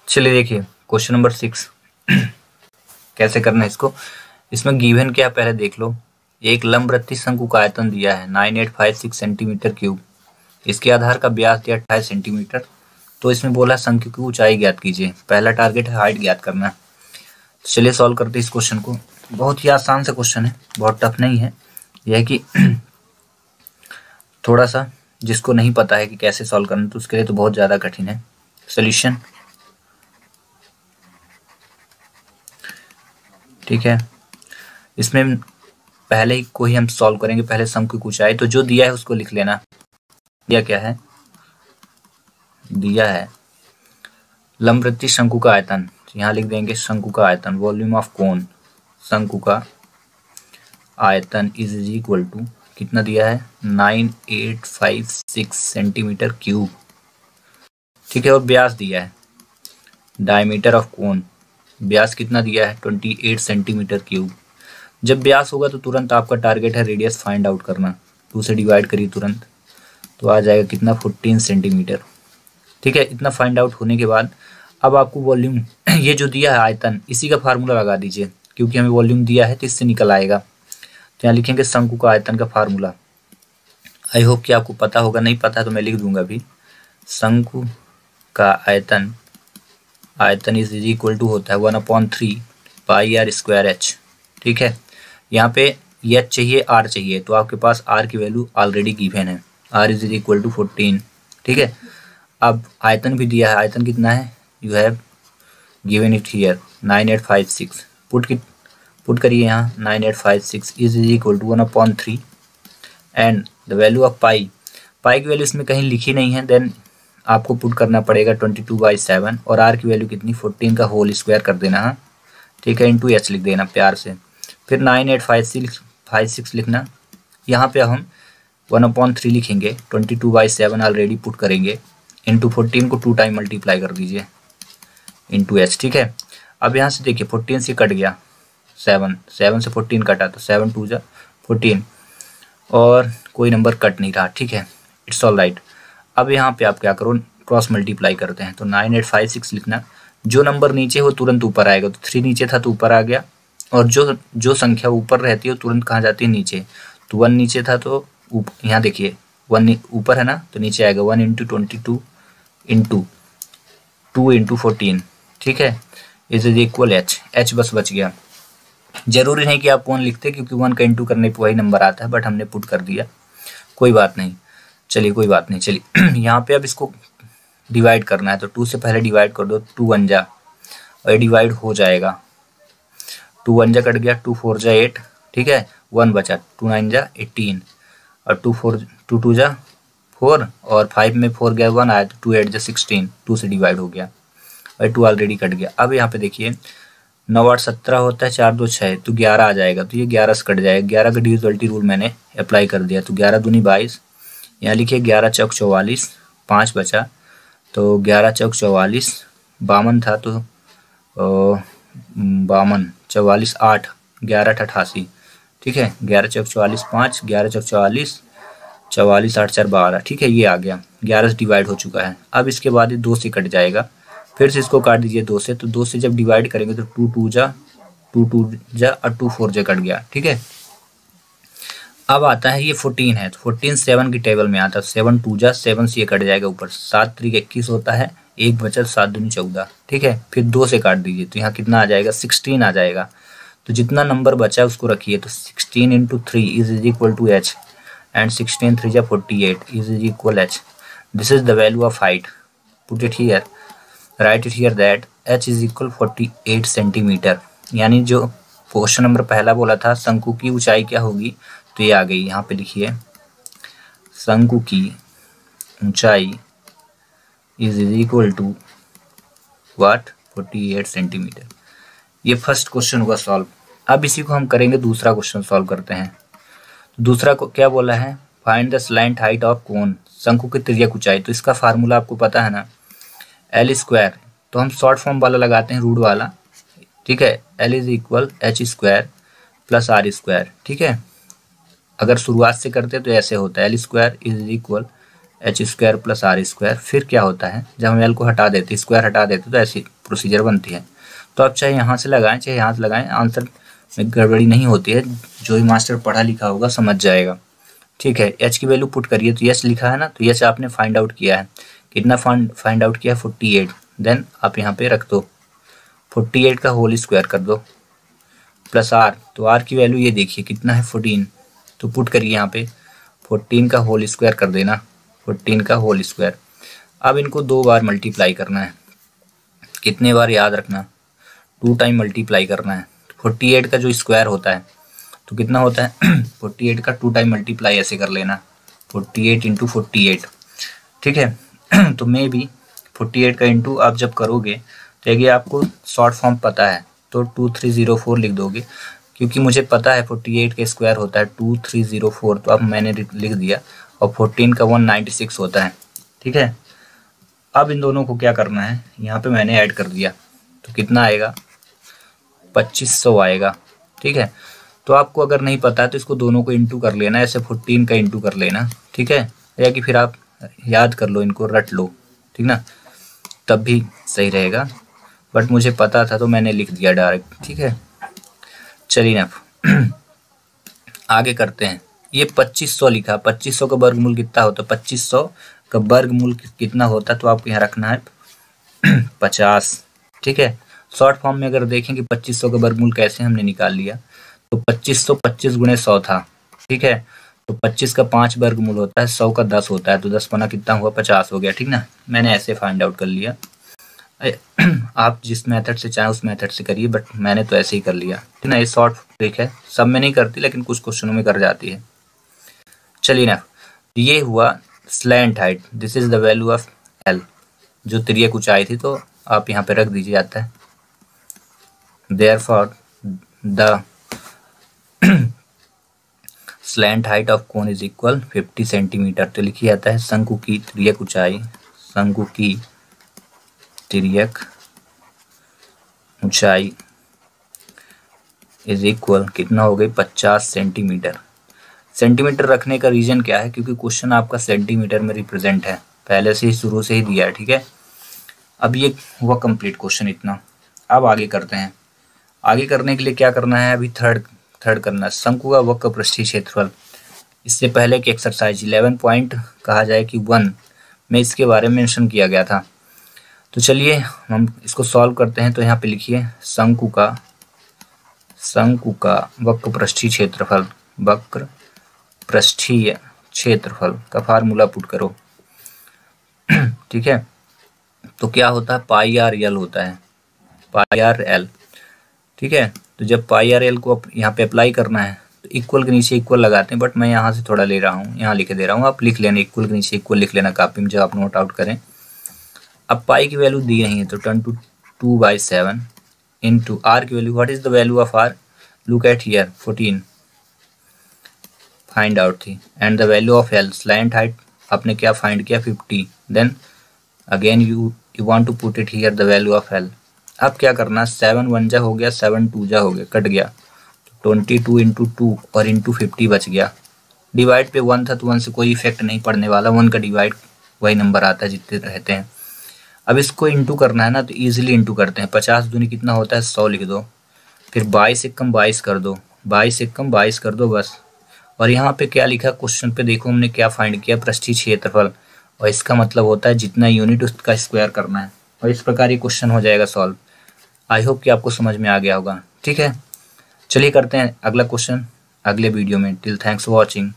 चलिए देखिए question number 6 कैसे करना है इसको। इसमें गिवन क्या पहले देख लो। एक लंबवृत्तीय शंकु का आयतन दिया है 9856 सेंटीमीटर क्यूब। इसके आधार का व्यास दिया 28 सेंटीमीटर। तो इसमें बोला शंकु की ऊंचाई ज्ञात कीजिए। पहला टारगेट है हाइट ज्ञात करना। तो चलिए सॉल्व करते हैं इस क्वेश्चन को। बहुत ही आसान सा क्वेश्चन है, बहुत टफ नहीं है। यह है कि थोड़ा सा जिसको नहीं पता है कि कैसे सॉल्व करना तो उसके लिए तो बहुत ज़्यादा कठिन है। सोल्यूशन ठीक है। इसमें पहले ही को ही हम सॉल्व करेंगे। पहले शंकु की ऊंचाई तो जो दिया है उसको लिख लेना। दिया क्या है? दिया है लंबवृत्तीय शंकु का आयतन। यहाँ लिख देंगे शंकु का आयतन, वॉल्यूम ऑफ कोन। शंकु का आयतन इज इक्वल टू कितना दिया है 9856 सेंटीमीटर क्यूब। ठीक है। और व्यास दिया है डायमीटर ऑफ कोन। व्यास कितना दिया है 28 सेंटीमीटर क्यूब। जब व्यास होगा तो तुरंत आपका टारगेट है रेडियस फाइंड आउट करना। 2 से डिवाइड करिए तुरंत तो आ जाएगा कितना 14 सेंटीमीटर। ठीक है। इतना फाइंड आउट होने के बाद अब आपको वॉल्यूम ये जो दिया है आयतन इसी का फार्मूला लगा दीजिए, क्योंकि हमें वॉल्यूम दिया है तो इससे निकल आएगा। तो यहाँ लिखेंगे शंकु का आयतन का फार्मूला। आई होप कि आपको पता होगा, नहीं पता तो मैं लिख दूंगा अभी। शंकु का आयतन इज इक्वल टू होता है 1/3 पाई आर स्क्वायर एच। ठीक है। यहाँ पे एच चाहिए, आर चाहिए, तो आपके पास आर की वैल्यू ऑलरेडी गिवन है। R is equal to 14। ठीक है। अब आयतन भी दिया है। आयतन कितना है? You have given it here 9856। Put करिए यहाँ 9856 is equal to 1/3 and the value of pi की वैल्यू इसमें कहीं लिखी नहीं है। देन आपको पुट करना पड़ेगा 22/7 और आर की वैल्यू कितनी 14 का होल स्क्वायर कर देना है। ठीक है। इंटू एच लिख देना प्यार से। फिर 9856 लिखना। यहाँ पे हम 1/3 लिखेंगे, 22/7 ऑलरेडी पुट करेंगे, इंटू 14 को 2 टाइम मल्टीप्लाई कर दीजिए इंटू एच। ठीक है। अब यहाँ से देखिए 14 से कट गया 7 से 14 कटा तो 7 2 जा 14 और कोई नंबर कट नहीं रहा। ठीक है। It's all right. अब यहाँ पे आप क्या करो क्रॉस मल्टीप्लाई करते हैं तो 9856 लिखना। जो नंबर नीचे हो तुरंत ऊपर आएगा। तो 3 नीचे था तो ऊपर आ गया, और जो संख्या ऊपर रहती है तुरंत कहाँ जाती है नीचे। तो 1 नीचे था तो यहाँ देखिए 1 ऊपर है ना, तो नीचे आएगा 1 × 22 इंटू 2 × 14। ठीक है। इज इक्वल एच बस बच गया। जरूरी नहीं कि आप 1 लिखते, क्योंकि 1 का इंटू करने पर वही नंबर आता है, बट हमने पुट कर दिया, कोई बात नहीं। चलिए कोई बात नहीं। चलिए यहाँ पे अब इसको डिवाइड करना है तो 2 से पहले डिवाइड कर दो। 2 1 जा और ये डिवाइड हो जाएगा। 2 1 जा कट गया, 2 4 जा 8। ठीक है। 1 बचा, 2 9 जा 18 और 2 2 जा 4 और 5 में 4 गया 1 आया तो 2 8 जा 16। 2 से डिवाइड हो गया और 2 ऑलरेडी कट गया। अब यहाँ पे देखिए 9 8 17 होता है, 4 2 6 तो 11 आ जाएगा। तो ये 11 से कट जाएगा। 11 का डिविजिबिलिटी रूल मैंने अप्लाई कर दिया तो 11 दूनी 22। यहाँ लिखिए 11 चौक 44, 5 बचा तो 11 चौक 44, 52 था तो 52 44 8, 11 8 88। ठीक है। 11 चौक 44 5, 11 चौक 44, 44 8 4 12। ठीक है। ये आ गया, 11 से डिवाइड हो चुका है। अब इसके बाद ये 2 से कट जाएगा। फिर से इसको काट दीजिए 2 से, तो 2 से जब डिवाइड करेंगे तो 2 2 जा और 2 4 जा कट गया। ठीक है। अब आता है ये 14 है तो 14 7 की टेबल में आता है। 7 2 जा 7 से ये कट जाएगा ऊपर। 7 3 21 होता है, 1 बचा 7 दूनी 14। ठीक है। फिर 2 से काट दीजिए तो यहाँ कितना आ जाएगा 16 आ जाएगा। तो जितना नंबर बचा है उसको रखिए। तो 16 × 3 is equal to H and 16 3 जा 48 is equal H. This is the value of height. Put it here, write it here that H is equal 48 centimetre. यानी जो क्वेश्चन नंबर पहला बोला था शंकु की ऊंचाई क्या होगी, तो ये आ गई। यहाँ पे लिखिए शंकु की ऊंचाई is equal to what 48 centimetre. ये फर्स्ट क्वेश्चन हुआ सॉल्व। अब इसी को हम करेंगे दूसरा क्वेश्चन सॉल्व करते हैं। दूसरा को क्या बोला है, find the slant height of cone. शंकु की तिर्यक ऊंचाई। तो इसका फार्मूला आपको पता है ना, एल स्क्वायर। तो हम शॉर्ट फॉर्म वाला लगाते हैं, रूट वाला। ठीक है। L is equal H square plus R square. ठीक है। अगर शुरुआत से करते तो ऐसे होता है L square is equal H square plus R square. फिर क्या होता है जब हम एल को हटा देते, स्क्वायर हटा देते तो ऐसे प्रोसीजर बनती है। तो आप चाहे यहाँ से लगाएं चाहे यहाँ से लगाएं, आंसर में गड़बड़ी नहीं होती है। जो भी मास्टर पढ़ा लिखा होगा समझ जाएगा। ठीक है, एच की वैल्यू पुट करिए। तो एच लिखा है ना, तो एच आपने फाइंड आउट किया है। कितना फाइंड आउट किया? 48। देन आप यहाँ पे रख दो 48 का होल स्क्वायर कर दो प्लस आर। तो आर की वैल्यू ये देखिए कितना है 14। तो पुट करिए यहाँ पे 14 का होल स्क्वायर कर देना, 14 का होल स्क्वायर। अब इनको 2 बार मल्टीप्लाई करना है। कितने बार याद रखना? 2 टाइम मल्टीप्लाई करना है। 48 का जो स्क्वायर होता है तो कितना होता है 48 का 2 टाइम मल्टीप्लाई ऐसे कर लेना, 48 इंटू 48। ठीक है तो मे भी 48 का इंटू आप जब करोगे तो ये आपको शॉर्ट फॉर्म पता है तो 2304 लिख दोगे, क्योंकि मुझे पता है 48 का स्क्वायर होता है 2304, तो अब मैंने लिख दिया। और 14 का 196 होता है। ठीक है, अब इन दोनों को क्या करना है, यहाँ पे मैंने ऐड कर दिया तो कितना आएगा 2500 आएगा। ठीक है, तो आपको अगर नहीं पता है तो इसको दोनों को इंटू कर लेना, ऐसे 14 का इंटू कर लेना। ठीक है, या कि फिर आप याद कर लो, इनको रट लो, ठीक ना, तब भी सही रहेगा। बट मुझे पता था तो मैंने लिख दिया डायरेक्ट। ठीक है, चलिए ना आगे करते हैं। ये 2500 लिखा, 2500 का वर्गमूल कितना होता है? 2500 का वर्गमूल कितना होता है? तो आपको यहाँ रखना है 50। ठीक है, शॉर्ट फॉर्म में अगर देखें कि 2500 का वर्गमूल कैसे हमने निकाल लिया, तो 2500 25 गुणे 100 था। ठीक है, तो 25 का 5 वर्गमूल होता है, 100 का 10 होता है, तो 10 पना कितना हुआ? 50 हो गया। ठीक ना, मैंने ऐसे फाइंड आउट कर लिया। आप जिस मेथड से चाहें उस मेथड से करिए, बट मैंने तो ऐसे ही कर लिया। ठीक ना, ये शॉर्ट ट्रिक है, सब में नहीं करती लेकिन कुछ क्वेश्चनों में कर जाती है। चलिए ना, ये हुआ slant height, this is the value of L, जो तिर्यक ऊंचाई थी, तो आप यहाँ पे रख दीजिए जाता है therefore the slant height of cone is equal 50 centimetre. तो लिखी जाता है शंकु की तिर्यक ऊंचाई, शंकु की तिर्यक ऊंचाई इज इक्वल कितना हो गई 50 सेंटीमीटर। सेंटीमीटर रखने का रीजन क्या है? क्योंकि क्वेश्चन आपका सेंटीमीटर में रिप्रेजेंट है, पहले से ही शुरू से ही दिया है। ठीक है, अब ये हुआ कंप्लीट क्वेश्चन इतना। अब आगे करते हैं। आगे करने के लिए क्या करना है? अभी थर्ड करना है, शंकु का वक्र पृष्ठीय क्षेत्रफल। इससे पहले की एक्सरसाइज 11 पॉइंट कहा जाए कि 1 में इसके बारे में मेंशन किया गया था। तो चलिए हम इसको सॉल्व करते हैं। तो यहाँ पे लिखिए शंकु का वक्र पृष्ठीय क्षेत्रफल, वक्र पृष्ठीय क्षेत्रफल का फार्मूला पुट करो। ठीक है, तो क्या होता है? पाई आर एल होता है, पाई आर एल। ठीक है, तो जब पाई आर एल को यहाँ पे अप्लाई करना है तो इक्वल के नीचे इक्वल लगाते हैं, बट मैं यहाँ से थोड़ा ले रहा हूँ, यहाँ लिख दे रहा हूँ, आप लिख लेना, इक्वल के नीचे इक्वल लिख लेना कॉपी में जब आप नोट आउट करें। अब पाई की वैल्यू दी नहीं है तो 10⁻²/7 इंटू आर की value, what is the value of R? Look at here 14 find out थी, and the value of L slant height आपने क्या फाइंड किया? 50। Then again you want to put it here the value of L. अब क्या करना? 7 1 जा हो गया, 7 2 जा हो गया, कट गया, 22 इंटू 2 और इंटू 50 बच गया। डिवाइड पे 1 था तो 1 से कोई इफेक्ट नहीं पड़ने वाला, 1 का डिवाइड वही नंबर आता है जितने रहते हैं। अब इसको इंटू करना है ना, तो ईजिली इंटू करते हैं। 50 दूनी कितना होता है? 100 लिख दो, फिर 22 एकम 22 कर दो, 22 एकम 22 कर दो बस। और यहाँ पे क्या लिखा क्वेश्चन पे देखो, हमने क्या फाइंड किया? पृष्ठीय क्षेत्रफल, और इसका मतलब होता है जितना यूनिट उसका स्क्वायर करना है। और इस प्रकार ये क्वेश्चन हो जाएगा सॉल्व। आई होप कि आपको समझ में आ गया होगा। ठीक है, चलिए करते हैं अगला क्वेश्चन अगले वीडियो में। Till thanks for watching.